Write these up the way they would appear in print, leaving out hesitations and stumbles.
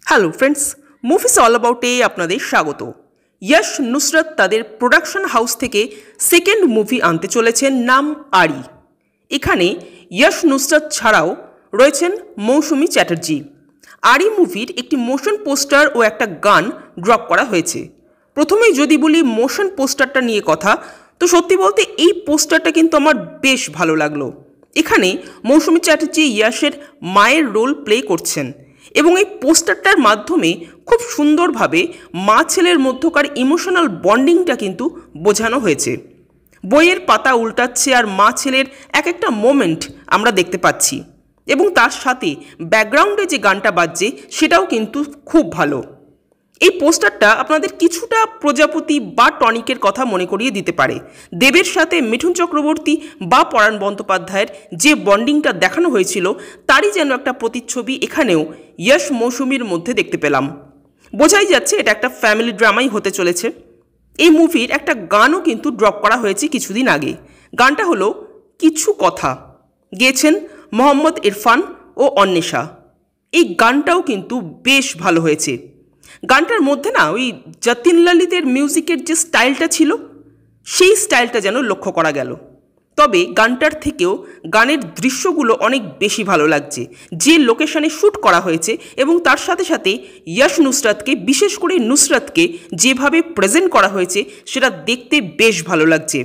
Hello friends, movies all অ্যাবাউটে আপনাদের স্বাগত। ইয়াশ নুসরাত তাদের প্রোডাকশন হাউস থেকে সেকেন্ড মুভি আনতে চলেছেন, নাম আরি। এখানে ইয়াশ নুসরাত ছাড়াও রয়েছেন মৌসুমী চ্যাটার্জি। আরি মুভির একটি মোশন পোস্টার ও একটা গান ড্রপ করা হয়েছে। প্রথমেই যদি বলি মোশন পোস্টারটা নিয়ে কথা, তো সত্যি বলতে এই পোস্টারটা কিন্তু আমার বেশ ভালো লাগলো। এখানে মৌসুমী চ্যাটার্জি ইয়াশের মায়ের রোল প্লে করছেন এবং এই পোস্টারটার মাধ্যমে খুব সুন্দরভাবে মা ছেলের মধ্যকার ইমোশনাল বন্ডিংটা কিন্তু বোঝানো হয়েছে। বইয়ের পাতা উল্টাচ্ছে আর মা ছেলের এক একটা মোমেন্ট আমরা দেখতে পাচ্ছি, এবং তার সাথে ব্যাকগ্রাউন্ডে যে গানটা বাজছে সেটাও কিন্তু খুব ভালো। এই পোস্টারটা আপনাদের কিছুটা প্রজাপতি বা টনিকের কথা মনে করিয়ে দিতে পারে। দেবের সাথে মিঠুন চক্রবর্তী বা পরাণ বন্দ্যোপাধ্যায়ের যে বন্ডিংটা দেখানো হয়েছিল তারই যেন একটা প্রতিচ্ছবি এখানেও ইয়াশ মৌসুমীর মধ্যে দেখতে পেলাম। বোঝাই যাচ্ছে এটা একটা ফ্যামিলি ড্রামাই হতে চলেছে। এই মুভির একটা গানও কিন্তু ড্রপ করা হয়েছে কিছুদিন আগে। গানটা হলো কিছু কথা, গেয়েছেন মোহাম্মদ ইরফান ও অন্বেষা। এই গানটাও কিন্তু বেশ ভালো হয়েছে। গানটার মধ্যে না ওই যতীন ললিতের মিউজিকের যে স্টাইলটা ছিল সেই স্টাইলটা যেন লক্ষ্য করা গেল। তবে গানটার থেকেও গানের দৃশ্যগুলো অনেক বেশি ভালো লাগছে, যে লোকেশনে শ্যুট করা হয়েছে এবং তার সাথে সাথে ইয়াশ নুসরাতকে, বিশেষ করে নুসরাতকে যেভাবে প্রেজেন্ট করা হয়েছে সেটা দেখতে বেশ ভালো লাগছে।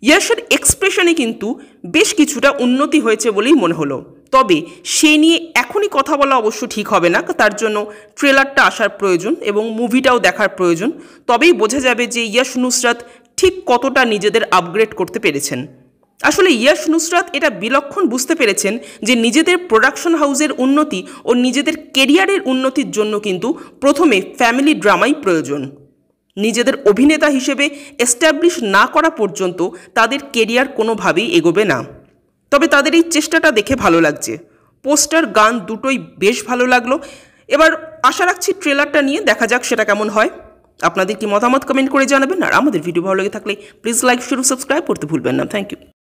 ইয়াশের এক্সপ্রেশনে কিন্তু বেশ কিছুটা উন্নতি হয়েছে বলেই মনে হলো। তবে সে নিয়ে এখনই কথা বলা অবশ্য ঠিক হবে না, তার জন্য ট্রেলারটা আসার প্রয়োজন এবং মুভিটাও দেখার প্রয়োজন। তবেই বোঝা যাবে যে ইয়াশ নুসরাত ঠিক কতটা নিজেদের আপগ্রেড করতে পেরেছেন। আসলে ইয়াশ নুসরাত এটা বিলক্ষণ বুঝতে পেরেছেন যে নিজেদের প্রোডাকশন হাউসের উন্নতি ও নিজেদের কেরিয়ারের উন্নতির জন্য কিন্তু প্রথমে ফ্যামিলি ড্রামাই প্রয়োজন। নিজেদের অভিনেতা হিসেবে এস্টাবলিশ না করা পর্যন্ত তাদের কেরিয়ার কোনোভাবেই এগোবে না। তবে তাদের এই চেষ্টাটা দেখে ভালো লাগছে। পোস্টার, গান দুটোই বেশ ভালো লাগলো। এবার আশা রাখছি ট্রেলারটা নিয়ে, দেখা যাক সেটা কেমন হয়। আপনাদের কি মতামত কমেন্ট করে জানাবেন, আর আমাদের ভিডিও ভালো লেগে থাকলে প্লিজ লাইক, শেয়ার ও সাবস্ক্রাইব করতে ভুলবেন না। Thank you.